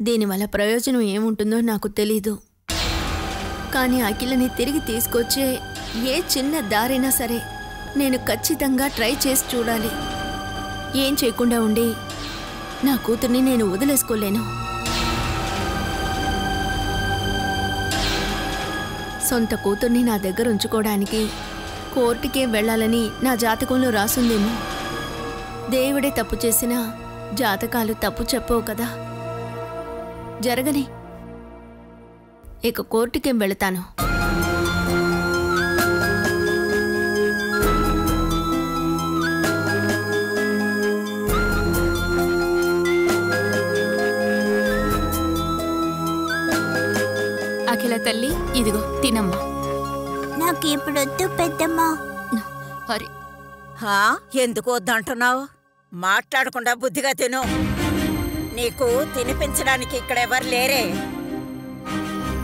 దీనివల్ల ప్రయోజనం ఏముంటుందో నాకు తెలీదు. కానీ అఖిలని తిరిగి తీసుకొచ్చే ఏ చిన్న దారైనా సరే నేను ఖచ్చితంగా ట్రై చేసి చూడాలి. ఏం చేయకుండా ఉండి నా కూతుర్ని నేను వదిలేసుకోలేను. సొంత కూతుర్ని నా దగ్గర ఉంచుకోవడానికి కోర్టుకే వెళ్ళాలని నా జాతకంలో రాసుందేమో. దేవుడే తప్పు చేసినా జాతకాలు తప్పు చెప్పవు కదా. జరగని ఇక కోర్టుకేం వెళతాను. అఖిల తల్లి, ఇదిగో తినమ్మా. నాకు ఇప్పుడు వద్దు పెద్దమ్మా. అరే ఎందుకు వద్దంటున్నావు? మాట్లాడకుండా బుద్ధిగా తిను. నీకు తినిపించడానికి ఇక్కడెవరు లేరే.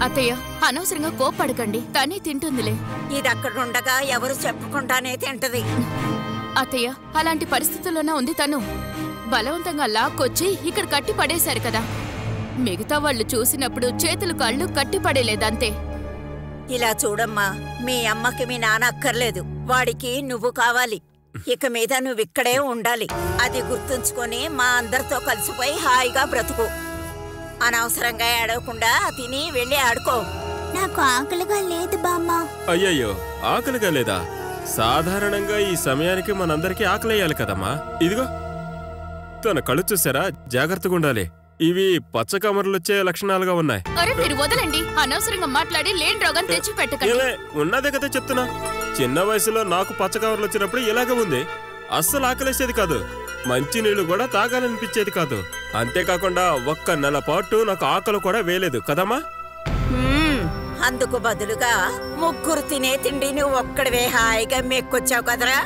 అత్తయ్య, అనవసరంగా కోప్పడకండి, తనే తింటుందిలే. ఇది అక్కడుండగా ఎవరు చెప్పకుండానే తింటది. అత్తయ్య, అలాంటి పరిస్థితుల్లోనే ఉంది తను. బలవంతంగా లాక్కొచ్చి ఇక్కడ కట్టి పడేశారు కదా. మిగతా వాళ్ళు చూసినప్పుడు చేతులు కాళ్ళు కట్టి పడేలేదంతే. ఇలా చూడమ్మా, మీ అమ్మకి మీ నాన్న అక్కర్లేదు, వాడికి నువ్వు కావాలి. ఇక మీద నువ్విక్కడే ఉండాలి. అది గుర్తుంచుకొని మా అందరితో కలిసిపోయి హాయిగా బ్రతుకు. అనవసరంగా ఏడవకుండా తిని వెళ్ళి ఆడుకో. నాకు ఆకలిగా లేదు బామ్మ. అయ్యయ్యో, ఆకలిగా లేదా? సాధారణంగా ఈ సమయానికి మనందరికీ ఆకలేయాలి కదమ్మా. ఇదిగో తన కళ్ళు చూసారా? జాగ్రత్తగా ఉండాలి. ఇవి పచ్చకమరలొచ్చే లక్షణాలుగా ఉన్నాయి. అరే మీరు వదలండి, అనవసరంగా మాట్లాడి లేని రోగం తెచ్చి పెట్టకండి. ఉన్నదే కదా చెప్తున్నా. చిన్న వయసులో నాకు పచ్చకవర్లు వచ్చినప్పుడు ఇలాగే ఉంది. అస్సలు ఆకలేసేది కాదు, మంచి నీళ్లు కూడా తాగాలనిపించేది కాదు. అంతేకాకుండా ఒక్క నెల పాటు నాకు ఆకలి కూడా వేయలేదు కదమ్మా. అందుకు బదులుగా ముగ్గురు తినే తిండి నువ్వు ఒక్కడివే హాయిగా మెక్కొచ్చావు కదరా.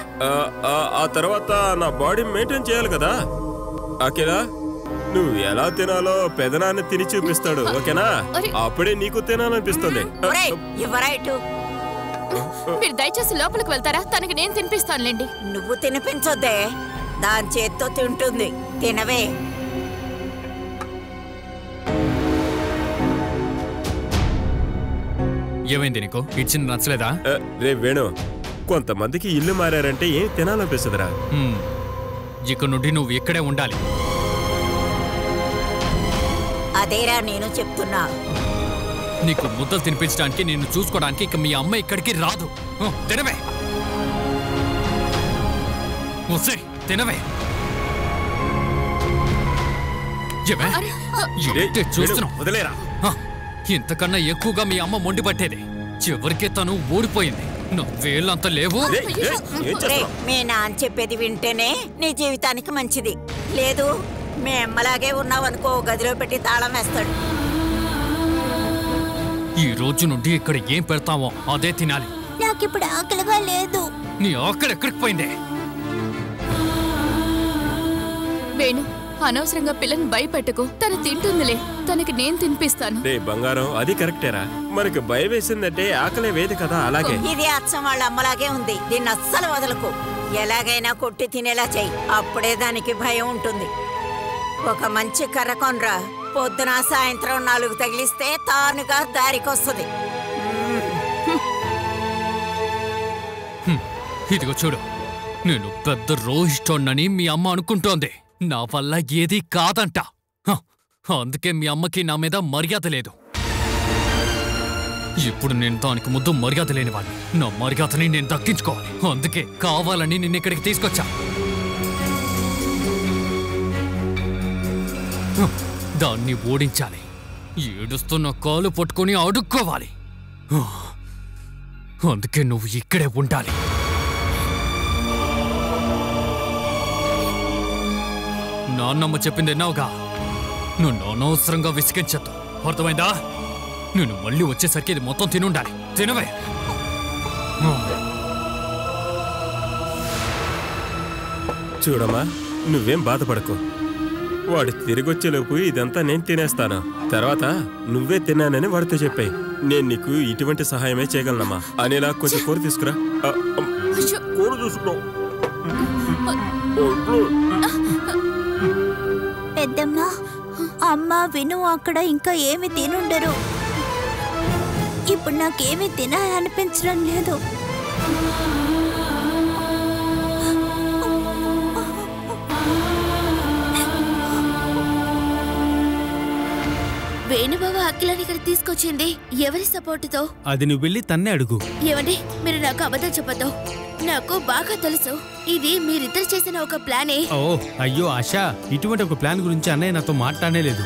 ఆ తర్వాత నా బాడీ మెయింటైన్ చేయాలి కదా. అఖిలా, నువ్వు ఎలా తినాలో పెదనాన్ని తిని చూపిస్తాడు, ఓకేనా? అప్పుడే నీకు తినాలనిపిస్తుంది. మీరు దయచేసి లోపలికి వెళ్తారా? తనకి నేను తినిపిస్తానులేండి. నువ్వు తినిపించొద్దే, దాని చేత్తో తింటుంది. తినవే. ఏమైంది నీకు? ఇచ్చింది నచ్చలేదా? రే వేణు, కొంతమందికి ఇల్లు మారారంటే ఏం తినాలనిపిస్తుందిరా. ఇక నుండి నువ్వు ఇక్కడే ఉండాలి. అదేరా నేను చెప్తున్నా. నీకు ముద్దలు తినిపించడానికి, నిన్ను చూసుకోవడానికి ఇక మీ అమ్మ ఇక్కడికి రాదు. తినవే, తినవే. వదిలేరా. ఇంతకన్నా ఎక్కువగా మీ అమ్మ మొండి పట్టేది. చివరికి తను ఓడిపోయింది. నా వేళ్ళంత లేవు. మీ నాన్న చెప్పేది వింటేనే నీ జీవితానికి మంచిది. లేదు మీ అమ్మలాగే ఉన్నావనుకో, గదిలో పెట్టి తాళం వేస్తాడు. ఈ రోజు నుండి ఇక్కడ ఏం పెడతామో అదే తినాలి. నాకిప్పుడు ఆకలిగా లేదు. నీ ఆకలి ఎక్కడికి పోయిందే? వేణు, అనవసరంగా పిల్లని భయపెట్టకు. తను తింటుందిలే, తనకి నేను తినిపిస్తాను. రే బంగారం, అది కరెక్టేరా. మనకి భయం వేసిందంటే ఆకలే వేది కదా. అలాగే ఇది అచ్చం వాళ్ళ అమ్మలాగే ఉంది. దీన్ని అస్సలు వదలకు. ఎలాగైనా కొట్టి తినేలా చెయ్యి, అప్పుడే దానికి భయం ఉంటుంది. ఒక మంచి కర్ర కొనరా, పొద్దున సాయంత్రం 4 తగిలిస్తే తానుగా దారికొస్తుంది. ఇదిగో చూడు, నేను పెద్ద రోహిష్టోన్నని మీ అమ్మ అనుకుంటోంది. నా వల్ల ఏదీ కాదంట. అందుకే మీ అమ్మకి నా మీద మర్యాద లేదు. ఇప్పుడు నేను దానికి ముందు మర్యాద లేనివాడిని. నా మర్యాదని నేను దక్కించుకోవాలి. అందుకే కావాలని నిన్నిక్కడికి తీసుకొచ్చా. దాన్ని ఓడించాలి. ఏడుస్తున్న కాలు పట్టుకొని అడుక్కోవాలి. అందుకే నువ్వు ఇక్కడే ఉండాలి. నాన్నమ్మ చెప్పింది విన్నావుగా, నువ్వు అనవసరంగా విసిగించద్దు, అర్థమైందా? నేను మళ్ళీ వచ్చేసరికి ఇది మొత్తం తినుండాలి. తినవే. చూడమ్మా, నువ్వేం బాధపడకు. వాడు తిరిగొచ్చేలోపు ఇదంతా నేను తినేస్తాను. తర్వాత నువ్వే తిన్నానని వాడితో చెప్పాయి. నేను నీకు ఇటువంటి సహాయమే చేయగలనమ్మా. అనేలా కొంచెం కూర తీసుకురా. కూర తీసుకురా. పెద్దమ్మా, అమ్మ విను అక్కడ ఇంకా ఏమి తినుండరు. ఇప్పుడు నాకేమీ తినాలనిపించడం లేదు. వేణుబావ అఖిలని ఇక్కడ తీసుకొచ్చింది ఎవరి సపోర్టుతో? అది నువ్వు వెళ్ళి తన్నే అడుగు. ఏమండి, మీరు నాకు అబద్ధం చెప్పొద్దు. నాకు బాగా తెలుసు ఇది మీరిద్దరు చేసిన ఒక ప్లానే. ఓ అయ్యో ఆశా, ఇటువంటి ఒక ప్లాన్ గురించి అన్నయ్య నాతో మాట్లాడనే లేదు.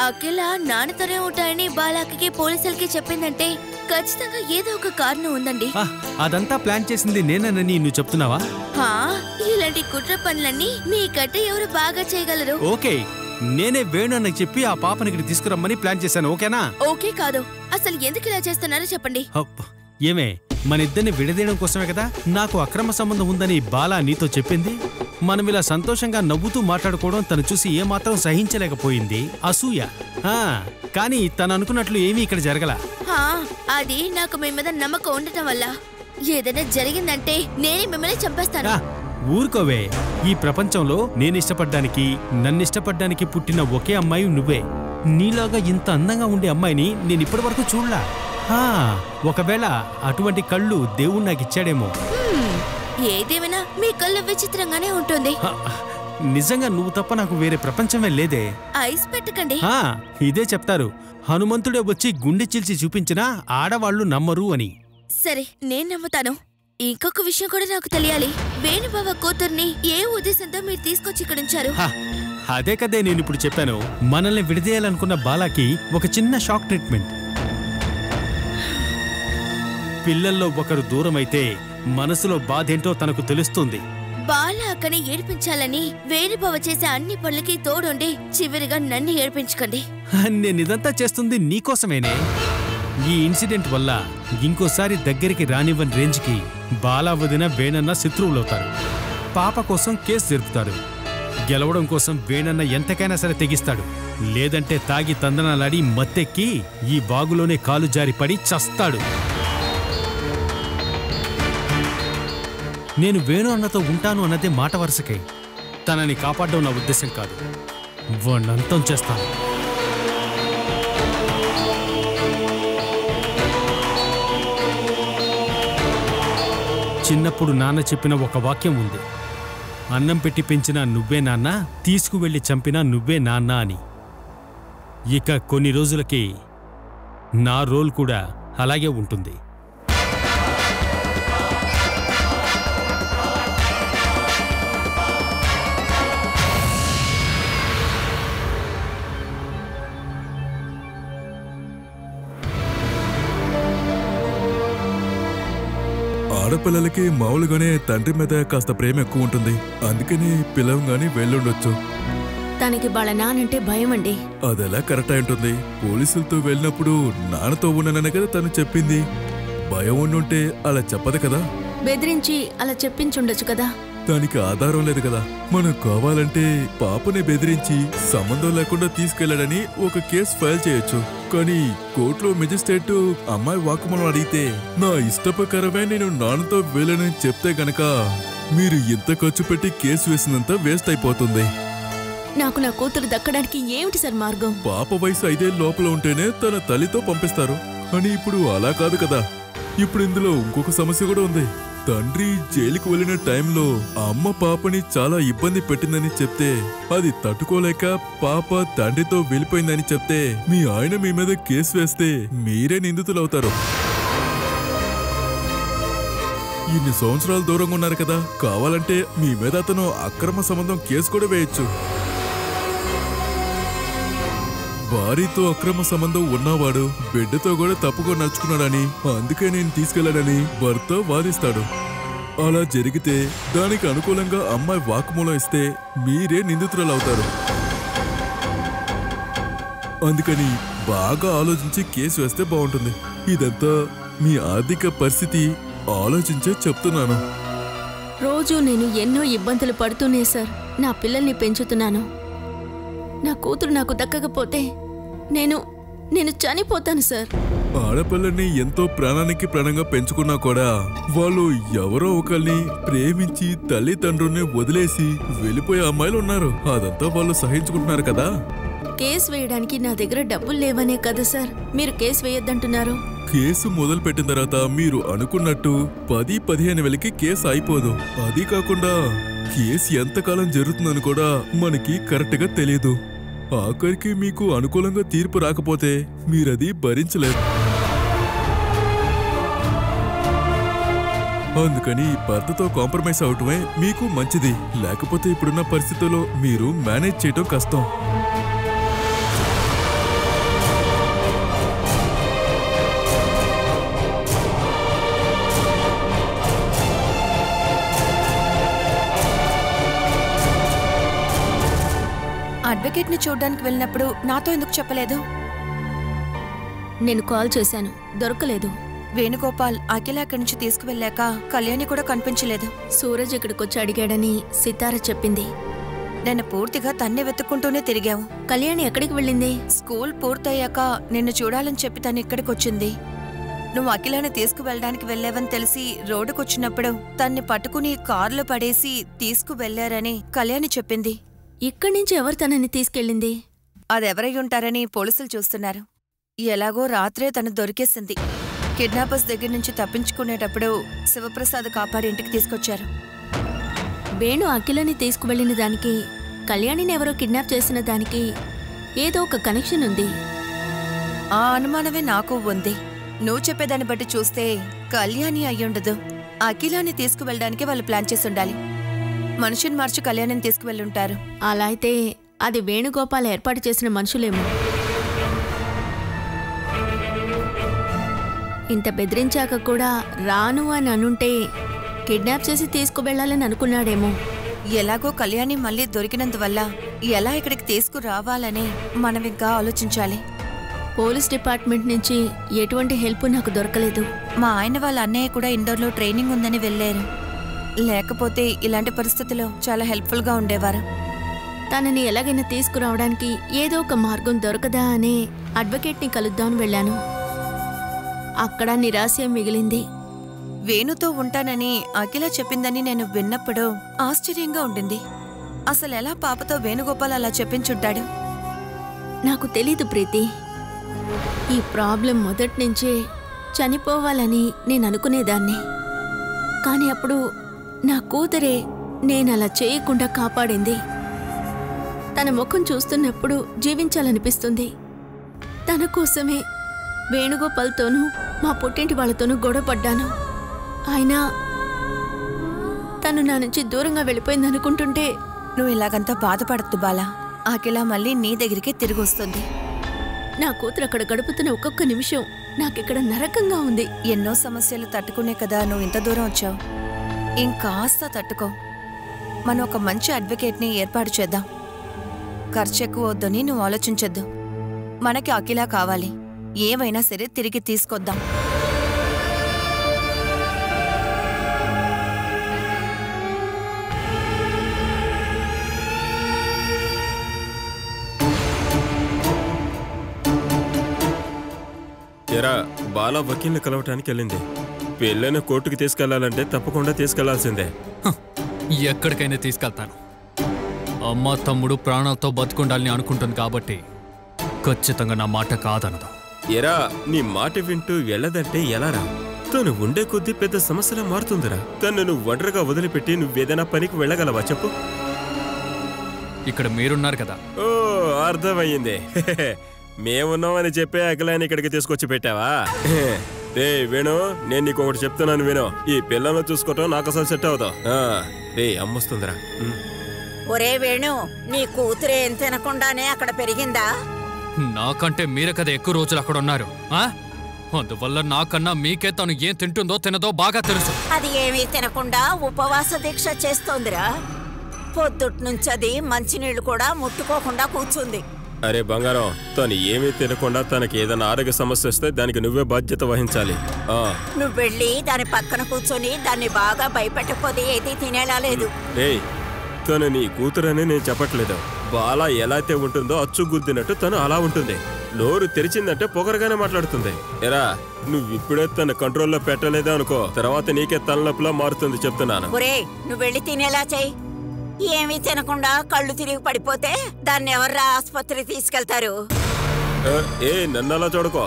అఖిల నాన్నతోనే ఉంటాయని బాలాకి పోలీసులకి చెప్పిందంటే ఖచ్చితంగా ఏదో ఒక కారణం ఉందండి. అదంతా ప్లాన్ చేసింది నేనని నువ్వు చెప్తున్నావా? ఇలాంటి కుట్ర పనులన్నీ మీకంటే ఎవరు బాగా చేయగలరు? ఓకే, నేనే వేణు అన్నకి చెప్పి ఆ పాపని ఇక్కడ తీసుకురమ్మని ప్లాన్ చేశాను. ఓకేనా? ఓకే కాదు, అసలు ఎందుకు ఇలా చేస్తున్నారో చెప్పండి. ఏమే, మన ఇద్దరిని విడదీయడం కోసమే కదా నాకు అక్రమ సంబంధం ఉందని బాలా నీతో చెప్పింది. మనం ఇలా సంతోషంగా నవ్వుతూ మాట్లాడుకోవడం తను చూసి ఏమాత్రం సహించలేకపోయింది. అసూయ. కానీ తను అనుకున్నట్లు ఏమీ ఇక్కడ జరగల. అది నాకు మీ మీద నమ్మకం ఉండటం వల్ల. ఏదైనా జరిగిందంటే నేనే మిమ్మల్ని చంపేస్తాను. ఊరుకోవే, ఈ ప్రపంచంలో నేనిష్టపడ్డానికి నన్నిష్టపడ్డానికి పుట్టిన ఒకే అమ్మాయి నువ్వే. నీలాగా ఇంత అందంగా ఉండే అమ్మాయిని నేనిప్పటి వరకు చూడలా. ఒకవేళ అటువంటి కళ్ళు దేవుడు నాకు ఇచ్చాడేమో. ఏదేమైనా మీ కళ్ళు విచిత్రంగానే ఉంటుంది. నిజంగా నువ్వు తప్ప నాకు వేరే ప్రపంచమే లేదే. ఐస్ పెట్టకండి. ఇదే చెప్తారు, హనుమంతుడే వచ్చి గుండె చీల్చి చూపించినా ఆడవాళ్లు నమ్మరు అని. సరే, నేను నమ్ముతాను. ఇంకొక విషయం కూడా నాకు తెలియాలి. వేణుబావ కూతుర్ని ఏ ఉద్దేశంతో మీరు తీసుకొచ్చి ఇక్కడ ఉంచారు? అదే కదే నేను ఇప్పుడు చెప్పాను. మనల్ని విడదీయాలనుకున్న బాలాకి ఒక చిన్న షాక్ ట్రీట్మెంట్. పిల్లల్లో ఒకరు దూరమైతే మనసులో బాధేంటో తనకు తెలుస్తుంది. బాలా అక్కని ఏడిపించాలని వేణుబావ చేసే అన్ని పనులకి తోడుండి చివరిగా నన్ను ఏడిపించకండి. నేనిదంతా చేస్తుంది నీకోసమేనే. ఈ ఇన్సిడెంట్ వల్ల ఇంకోసారి దగ్గరికి రానివ్వని రేంజ్కి బాలా వదిన వేణన్న శత్రువులవుతారు. పాప కోసం కేసు జరుపుతారు. గెలవడం కోసం వేణన్న ఎంతకైనా సరే తెగిస్తాడు. లేదంటే తాగి తందనాలాడి మత్తెక్కి ఈ బాగులోనే కాలు జారిపడి చస్తాడు. నేను వేణు అన్నతో ఉంటాను అన్నదే మాట వరుసకై. తనని కాపాడడం నా ఉద్దేశం కాదు. వాణ్ణంతం చేస్తాను. చిన్నప్పుడు నాన్న చెప్పిన ఒక వాక్యం ఉంది. అన్నం పెట్టి పెంచినా నువ్వే నాన్న, తీసుకువెళ్ళి చంపినా నువ్వే నాన్న అని. ఇక కొన్ని రోజులకి నా రోల్ కూడా అలాగే ఉంటుంది. ఆడపిల్లలకి మామూలుగానే తండ్రి మీద కాస్త ప్రేమ ఎక్కువ ఉంటుంది. అందుకని పిలవంగానే వెళ్ళుండొచ్చు. తనకి వాళ్ళ నానంటే భయం అండి. అదెలా కరెక్ట్ అయి ఉంటుంది? పోలీసులతో వెళ్ళినప్పుడు నాన్నతో ఉన్నాననే కదా తను చెప్పింది. భయం ఉండుంటే అలా చెప్పదు కదా. బెదిరించి అలా చెప్పించుండొచ్చు కదా. దానికి ఆధారం లేదు కదా. మనం కావాలంటే పాపని బెదిరించి సంబంధం లేకుండా తీసుకెళ్లాడని ఒక కేసు ఫైల్ చేయొచ్చు. కానీ కోర్టులో మెజిస్ట్రేట్ అమ్మాయి వాక్కుమూలం అడిగితే నా ఇష్ట ప్రకారమే నేను నాన్నతో వెళ్ళనని చెప్తే గనక మీరు ఎంత ఖర్చు పెట్టి కేసు వేసినంత వేస్ట్ అయిపోతుంది. నాకు నా కూతురు దక్కడానికి ఏమిటి సార్ మార్గం? పాప వయసు 5 ఏళ్ళ లోపల ఉంటేనే తన తల్లితో పంపిస్తారు. అని ఇప్పుడు అలా కాదు కదా. ఇప్పుడు ఇందులో ఇంకొక సమస్య కూడా ఉంది. తండ్రి జైలుకు వెళ్లిన టైంలో అమ్మ పాపని చాలా ఇబ్బంది పెట్టిందని చెప్తే అది తట్టుకోలేక పాప తండ్రితో వెళ్ళిపోయిందని చెప్తే మీ ఆయన మీ మీద కేసు వేస్తే మీరే నిందితులవుతారు. ఇన్ని సంవత్సరాలు దూరంగా ఉన్నారు కదా. కావాలంటే మీ మీద అతను అక్రమ సంబంధం కేసు కూడా వేయొచ్చు. భార్యతో అక్రమ సంబంధం ఉన్నవాడు బిడ్డతో కూడా తప్పుగా నడుచుకున్నాడని, అందుకే నేను తీసుకెళ్లాడని భర్త వాదిస్తాడు. అలా జరిగితే దానికి అనుకూలంగా అమ్మాయి వాక్కుమూలం ఇస్తే మీరే నిందితురాలవుతారు. అందుకని బాగా ఆలోచించి కేసు వేస్తే బాగుంటుంది. ఇదంతా మీ ఆర్థిక పరిస్థితి ఆలోచించే చెప్తున్నాను. రోజు నేను ఎన్నో ఇబ్బందులు పడుతూనే సార్ నా పిల్లల్ని పెంచుతున్నాను. నా కూతురు నాకు దక్కకపోతే నేను నేను చనిపోతాను సార్. ఆడపిల్లని ఎంతో ప్రాణానికి ప్రాణంగా పెంచుకున్నా కూడా వాళ్ళు ఎవరో ఒకరిని ప్రేమించి తల్లిదండ్రుల్ని వదిలేసి వెళ్ళిపోయే అమ్మాయిలు ఉన్నారు. అదంతా వాళ్ళు సహించుకుంటున్నారు కదా. కేసు వేయడానికి నా దగ్గర డబ్బులు లేవనే కదా సార్ మీరు కేసు వేయొద్దంటున్నారు. కేసు మొదలు పెట్టిన తర్వాత మీరు అనుకున్నట్టు 10-15 వేలకి కేసు అయిపోదు. అది కాకుండా కేసు ఎంతకాలం జరుగుతుందని కూడా మనకి కరెక్ట్ గా తెలియదు. ఆఖరికి మీకు అనుకూలంగా తీర్పు రాకపోతే మీరది భరించలేరు. అందుకని భర్తతో కాంప్రమైజ్ అవటమే మీకు మంచిది. లేకపోతే ఇప్పుడున్న పరిస్థితుల్లో మీరు మేనేజ్ చేయటం కష్టం. అడ్వకేట్ ని చూడడానికి వెళ్ళినప్పుడు నాతో ఎందుకు చెప్పలేదు? నేను కాల్ చేశాను, దొరకలేదు. వేణుగోపాల్ అఖిల అక్కడి నుంచి తీసుకువెళ్ళాక కళ్యాణి కూడా కనిపించలేదు. సూరజ్ ఇక్కడికొచ్చి అడిగాడని సితార చెప్పింది. నేను పూర్తిగా తన్నే వెతుక్కుంటూనే తిరిగాము. కళ్యాణి ఎక్కడికి వెళ్ళింది? స్కూల్ పూర్తయ్యాక నిన్ను చూడాలని చెప్పి తను ఇక్కడికి వచ్చింది. నువ్వు అఖిలాని తీసుకువెళ్ళడానికి వెళ్ళావని తెలిసి రోడ్డుకొచ్చినప్పుడు తన్ని పట్టుకుని కారులో పడేసి తీసుకువెళ్లారని కళ్యాణి చెప్పింది. ఇక్కడి నుంచి ఎవరు తనని తీసుకెళ్ళింది? అదెవరై ఉంటారని పోలీసులు చూస్తున్నారు. ఎలాగో రాత్రే తను దొరికేసింది. కిడ్నాపర్స్ దగ్గర నుంచి తప్పించుకునేటప్పుడు శివప్రసాద్ కాపాడి ఇంటికి తీసుకొచ్చారు. వేణు అఖిలని తీసుకువెళ్ళిన దానికి కళ్యాణిని ఎవరో కిడ్నాప్ చేసిన దానికి ఏదో ఒక కనెక్షన్ ఉంది. ఆ అనుమానమే నాకు ఉంది. నువ్వు చెప్పేదాన్ని బట్టి చూస్తే కళ్యాణి అయ్యుండదు. అఖిలాని తీసుకువెళ్ళడానికి వాళ్ళు ప్లాన్ చేసి ఉండాలి. మనిషిని మార్చి కళ్యాణిని తీసుకువెళ్ళుంటారు. అలా అయితే అది వేణుగోపాల్ ఏర్పాటు చేసిన మనుషులేమో. ఇంత బెదిరించాక కూడా రాను అని అనుంటే కిడ్నాప్ చేసి తీసుకువెళ్లాలని అనుకున్నాడేమో. ఎలాగో కళ్యాణి మళ్ళీ దొరికినందువల్ల ఎలా ఇక్కడికి తీసుకురావాలని మనం ఇంకా ఆలోచించాలి. పోలీస్ డిపార్ట్మెంట్ నుంచి ఎటువంటి హెల్ప్ నాకు దొరకలేదు. మా ఆయన వాళ్ళ అన్నయ్య కూడా ఇండోర్లో ట్రైనింగ్ ఉందని వెళ్ళారు. లేకపోతే ఇలాంటి పరిస్థితుల్లో చాలా హెల్ప్ఫుల్గా ఉండేవారు. తనని ఎలాగైనా తీసుకురావడానికి ఏదో ఒక మార్గం దొరకదా అని అడ్వకేట్ని కలుద్దామని వెళ్ళాను. అక్కడ నిరాశ మిగిలింది. వేణుతో ఉంటానని అఖిల చెప్పిందని నేను విన్నప్పుడు ఆశ్చర్యంగా ఉండింది. అసలు ఎలా పాపతో వేణుగోపాల్ అలా చెప్పించుంటాడు? నాకు తెలీదు ప్రీతి. ఈ ప్రాబ్లం మొదటి నుంచే చనిపోవాలని నేను అనుకునేదాన్ని. కానీ అప్పుడు నా కూతురే నేనలా చేయకుండా కాపాడింది. తన ముఖం చూస్తున్నప్పుడు జీవించాలనిపిస్తుంది. తన కోసమే వేణుగోపాల్తోనూ మా పుట్టింటి వాళ్ళతోనూ గొడవపడ్డాను. అయినా తను నా నుంచి దూరంగా వెళ్ళిపోయిందనుకుంటుంటే నువ్వు ఇలాగంతా బాధపడద్దు బాలా. అఖిల మళ్ళీ నీ దగ్గరికి తిరిగి వస్తుంది. నా కూతురు అక్కడ గడుపుతున్న ఒక్కొక్క నిమిషం నాకిక్కడ నరకంగా ఉంది. ఎన్నో సమస్యలు తట్టుకునే కదా నువ్వు ఇంత దూరం వచ్చావు. ఇంకాస్త తట్టుకో. మనం ఒక మంచి అడ్వకేట్ని ఏర్పాటు చేద్దాం. ఖర్చు ఎక్కువ వద్దని నువ్వు ఆలోచించొద్దు. మనకి అఖిల కావాలి. ఏమైనా సరే తిరిగి తీసుకొద్దాం. ఎరా బాలా వకీల్ని కలవటానికి వెళ్ళింది. పెళ్ళైన కోర్టుకి తీసుకెళ్లాలంటే తప్పకుండా తీసుకెళ్లాల్సిందే. ఎక్కడికైనా తీసుకెళ్తాను. అమ్మ తమ్ముడు ప్రాణాలతో బతుకుండాలని అనుకుంటుంది కాబట్టి ఖచ్చితంగా నా మాట కాదనదు. ఎరా నీ మాట వింటూ వెళ్ళదంటే ఎలారా? తను ఉండే కొద్దీ పెద్ద సమస్యలా మారుతుందిరా. తను నువ్వు ఒంటరిగా వదిలిపెట్టి నువ్వేదైనా పనికి వెళ్ళగలవా చెప్పు? ఇక్కడ మీరున్నారు కదా. ఓ అర్థమయ్యింది. మేమున్నామని చెప్పే అఖిలాని ఇక్కడికి తీసుకొచ్చి పెట్టావా? రే వేణు, నేను నీకు ఒకటి చెప్తున్నాను విను. ఈ పిల్లలను చూసుకోవటం నాకు అసలు సెట్ అవుతావు. రే అమ్మొస్తుందిరా. ఒరే వేణు, నీ కూతురు ఏం తినకుండానే అక్కడ పెరిగిందా? నాకంటే మీరే కదా ఎక్కువ రోజులు అక్కడ ఉన్నారు. అందువల్ల నాకన్నా మీకే తను ఏం తింటుందో తినదో బాగా తెలుసు. అది ఏమీ తినకుండా ఉపవాస దీక్ష చేస్తోందిరా. పొద్దుటి నుంచి అది మంచినీళ్లు కూడా ముట్టుకోకుండా కూర్చుంది. అరే బంగారం, తను ఏమీ తినకుండా తనకి ఏదైనా ఆరోగ్య సమస్య వస్తే దానికి నువ్వే బాధ్యత వహించాలి. నువ్వు వెళ్ళి దాని పక్కన కూర్చొని దాన్ని బాగా భయపెట్టకపోతే ఏది తినేలా లేదు. రే తను నీ కూతురని నేను చెప్పట్లేదు. బాలా ఎలా అయితే ఉంటుందో అచ్చు గుద్దినట్టు తను అలా ఉంటుంది. నోరు తెరిచిందంటే పొగరగానే మాట్లాడుతుంది. ఎరా నువ్విప్పుడే తన కంట్రోల్లో పెట్టలేదా అనుకో, తర్వాత నీకే తలనొప్పిలా మారుతుంది చెప్తున్నాను. ఒరే నువ్వు వెళ్ళి తినేలా చెయ్యి. ఏమీ తినకుండా కళ్ళు తిరిగి పడిపోతే దాన్ని ఎవర్రా ఆసుపత్రికి తీసుకెళ్తారు? నన్నలా చూడకో.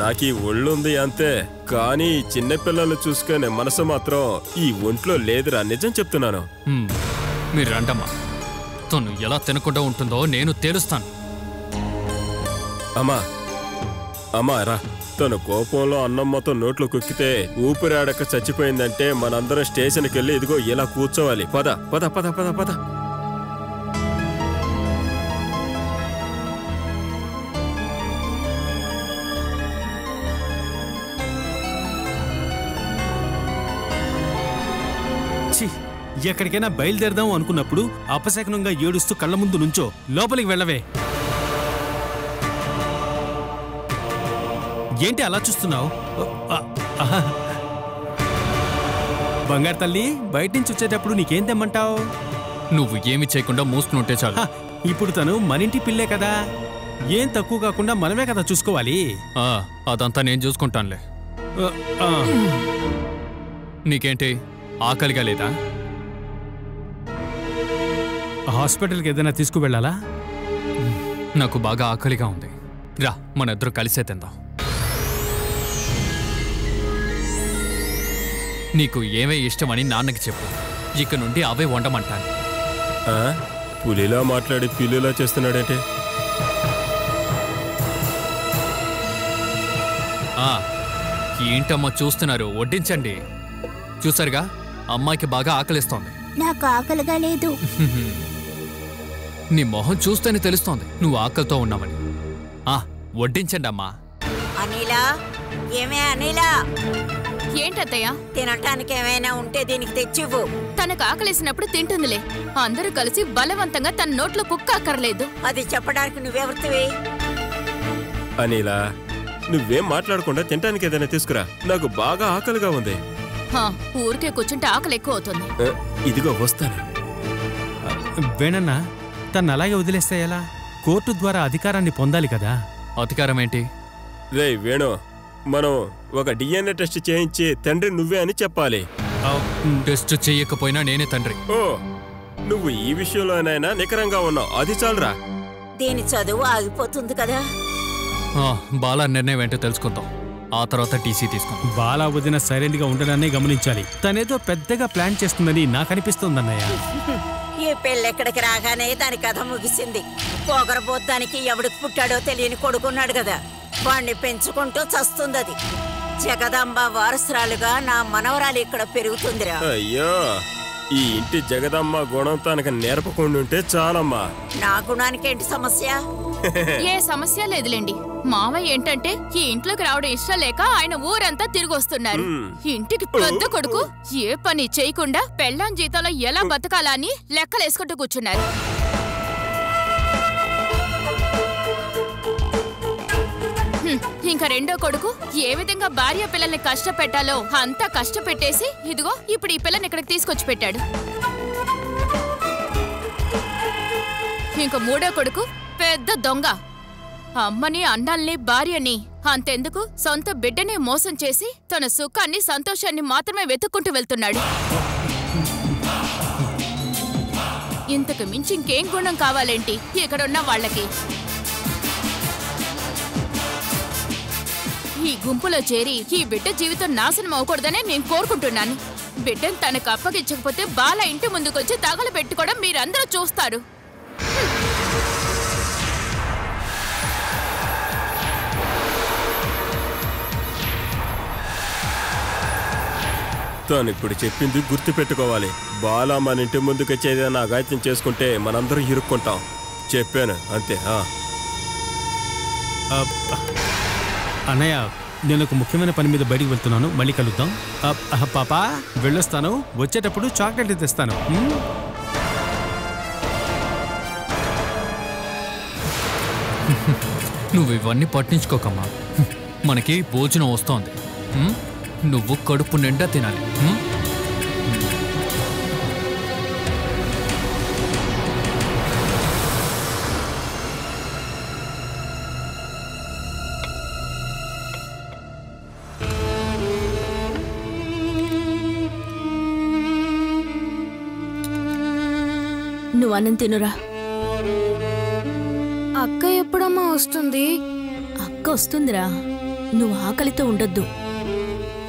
నాకీ ఒళ్ళుంది అంతే, కానీ చిన్నపిల్లలు చూసుకునే మనసు మాత్రం ఈ ఒంట్లో లేదురా, నిజం చెప్తున్నాను. మీరు రండమ్మా, తను ఎలా తినకుండా ఉంటుందో నేను తేలుస్తాను. అమ్మా అమ్మా రా. తను కోపంలో అన్నం మొత్తం నోట్లో కుక్కితే ఊపిరాడక చచ్చిపోయిందంటే మనందరం స్టేషన్కి వెళ్ళి ఇదిగో ఇలా కూర్చోవాలి. పద పద పద పద పద. ఎక్కడికైనా బయలుదేరదాం అనుకున్నప్పుడు అపశకనంగా ఏడుస్తూ కళ్ళ ముందు నుంచో లోపలికి వెళ్ళవే. ఏంటి అలా చూస్తున్నావు? బంగారు తల్లి, బయట నుంచి వచ్చేటప్పుడు నీకేం తెమ్మంటావు? నువ్వు ఏమి చేయకుండా మూసుకునుంటే చాలు. ఇప్పుడు తను మనింటి పిల్లే కదా, ఏం తక్కువ కాకుండా మనమే కదా చూసుకోవాలి. అదంతా నేను చూసుకుంటానులే. నీకేంటి ఆకలిగా లేదా? హాస్పిటల్కి ఏదైనా తీసుకువెళ్ళాలా? నాకు బాగా ఆకలిగా ఉంది. రా మన ఇద్దరు కలిసే తిందాం. నీకు ఏవే ఇష్టమని నాన్నకి చెప్పు, ఇక నుండి అవే వండమంటాను. పులిలా మాట్లాడి పిల్లిలా చేస్తున్నాడంటే? ఏంటమ్మా చూస్తున్నారు, వడ్డించండి. చూసారుగా అమ్మాయికి బాగా ఆకలిస్తోంది. నాకు ఆకలిగా లేదు. నీ మొహం చూస్తేనే తెలుస్తోంది నువ్వు ఆకలితో ఉన్నావని. వడ్డించండి అమ్మా. అనిలా, ఏమే అనిలా? ఏంటత్తయ్య? తినటానికి ఏమైనా ఉంటే దీనికి తెచ్చివ్వు. తనకు ఆకలేసినప్పుడు తింటుందిలే. అందరూ కలిసి బలవంతంగా తన నోట్లో కుక్క అక్కర్లేదు. అది చెప్పడానికి నువ్వెవరితివి? అనిలా, నువ్వేం మాట్లాడకుండా తినటానికి ఏదైనా తీసుకురా, నాకు బాగా ఆకలిగా ఉంది. ఊరికే కూర్చుంటే ఆకలి ఎక్కువ అవుతుంది. ఇదిగో వస్తాను. వేణన్నా, తను అలాగే వదిలేస్తే ఎలా? కోర్టు ద్వారా అధికారాన్ని పొందాలి కదా. అధికారం ఏంటి? రే వేణు, మనం ఒక DNA టెస్ట్ చేయించి తండ్రి నువ్వే అని చెప్పాలి. టెస్ట్ చెయ్యకపోయినా నేనే తండ్రి. ఓ, నువ్వు ఈ విషయంలోనైనా నికరంగా ఉన్నావు, అది చాలరా. దీని చదువు ఆగిపోతుంది కదా. బాలా నిర్ణయం ఏంటో తెలుసుకుందాం, ఆ తర్వాత టీసీ తీసుకుందాం. బాలా వదిన సైలెంట్ గా ఉండడాన్ని గమనించాలి. తనేదో పెద్దగా ప్లాన్ చేస్తుందని నాకు అనిపిస్తోందన్నయ్య. ఈ పెళ్ళెక్కడికి రాగానే దాని కథ ముగిసింది. పొగరబోద్దానికి ఎవడికి పుట్టాడో తెలియని కొడుకున్నాడు కదా, వాణ్ణి పెంచుకుంటూ చస్తుంది. అది జగదాంబ వారసురాలుగా నా మనవరాలు ఇక్కడ పెరుగుతుందిరా. అయ్యో, ఈ ఇంటి జగదమ్మ గుణం తనకు నేర్పకుండా ఉంటే చాలమ్మా. నా గుణానికి ఏంటి సమస్య? ఏ సమస్య లేదులేండి. మావయ్య ఏంటంటే ఈ ఇంట్లోకి రావడం ఇష్టం లేక ఆయన ఊరంతా తిరిగి వస్తున్నారు. ఇంటికి పెద్ద కొడుకు ఏ పని చేయకుండా పెళ్ళాం జీతంలో ఎలా బతకాలా అని లెక్కలేసుకుంటూ కూర్చున్నారు. ఇంకా రెండో కొడుకు ఏ విధంగా భార్య పిల్లల్ని కష్టపెట్టాలో అంతా కష్టపెట్టేసి ఇదిగో ఇప్పుడు ఈ పిల్లని ఇక్కడికి తీసుకొచ్చి పెట్టాడు. ఇంకా మూడో కొడుకు పెద్ద దొంగ. అమ్మని, అన్నల్ని, భార్యని, అంతెందుకు సొంత బిడ్డనే మోసం చేసి తన సుఖాన్ని, సంతోషాన్ని మాత్రమే వెతుక్కుంటూ వెళ్తున్నాడు. ఇంతకు మించి ఇంకేం గుణం కావాలేంటి ఇక్కడున్న వాళ్ళకి? ఈ గుంపులో చేరి ఈ బిడ్డ జీవితం నాశనం అవ్వకూడదనే నేను కోరుకుంటున్నాను. బిడ్డను తనకు అప్పగించకపోతే బాల ఇంటి ముందుకొచ్చి తగలబెట్టుకోవడం మీరందరూ చూస్తారు. తను ఇప్పుడు చెప్పింది గుర్తు పెట్టుకోవాలి. బాలా మన ఇంటి ముందుకొచ్చి ఏదైనా అఘాయిత్యం చేసుకుంటే మనందరం ఇరుక్కుంటాం. చెప్పాను అంతే. అన్నయ్య, నేను ఒక ముఖ్యమైన పని మీద బయటికి వెళ్తున్నాను, మళ్ళీ కలుద్దాం. పాపా వెళ్ళొస్తాను, వచ్చేటప్పుడు చాక్లెట్ తెస్తాను. నువ్వు ఇవన్నీ పట్టించుకోకమ్మా, మనకి భోజనం వస్తోంది. నువ్వు కడుపు నిండా తినాలి. నువ్వు అన్నం తినురా. అక్క ఎప్పుడమ్మా వస్తుంది? అక్క వస్తుందిరా, నువ్వు ఆకలితో ఉండొద్దు.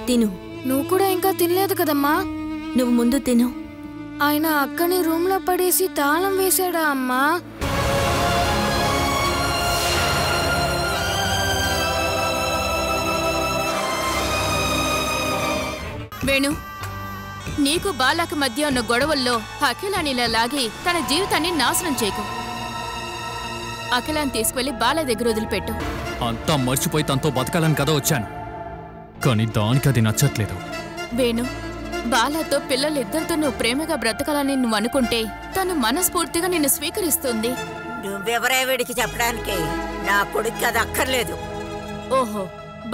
తిను. నువ్వు కూడా ఇంకా తినలేదు కదమ్మా. నువ్వు ముందు తిను. ఆయన అక్కని రూమ్లో పడేసి తాళం వేశాడా అమ్మా? వేణు, నీకు బాలాకి మధ్య ఉన్న గొడవల్లో అఖిలానిలా లాగి తన జీవితాన్ని నాశనం చేయకు. అఖిలాన్ని తీసుకువెళ్ళి బాల దగ్గర వదిలిపెట్టు. అంతా మర్చిపోయి తనతో బతకాలని కదా వచ్చాను, కానీ దానికి అది నచ్చట్లేదు. వేణు, బాలాతో పిల్లలిద్దరితో నువ్వు ప్రేమగా బ్రతకాలని నువ్వు అనుకుంటే తను మనస్ఫూర్తిగా నిన్ను స్వీకరిస్తుంది. నువ్వెవరే వీడికి చెప్పడానికి? నా కొడుకు అది అక్కర్లేదు. ఓహో,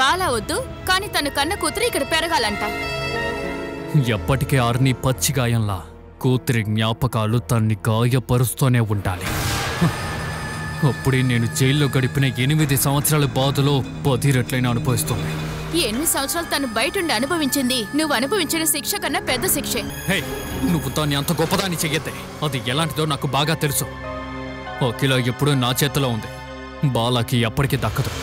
బాలా వద్దు, కానీ తన కన్న కూతురు ఇక్కడ పెరగాలంట. ఎప్పటికీ ఆర్ని పచ్చిగాయంలా కూతురి జ్ఞాపకాలు తన్ని గాయపరుస్తూనే ఉండాలి. అప్పుడే నేను జైల్లో గడిపిన 8 సంవత్సరాల బాధలో 10 రెట్లైనా అనుభవిస్తుంది. ఈ 8 సంవత్సరాలు తను బయటుండి అనుభవించింది నువ్వు అనుభవించిన శిక్ష కన్నా పెద్ద శిక్షే. హే, నువ్వు దాన్ని అంత గొప్పదాన్ని చెయ్యద్దే. అది ఎలాంటిదో నాకు బాగా తెలుసు. అఖిల ఎప్పుడూ నా చేతిలో ఉంది, బాలాకి ఎప్పటికీ దక్కదు.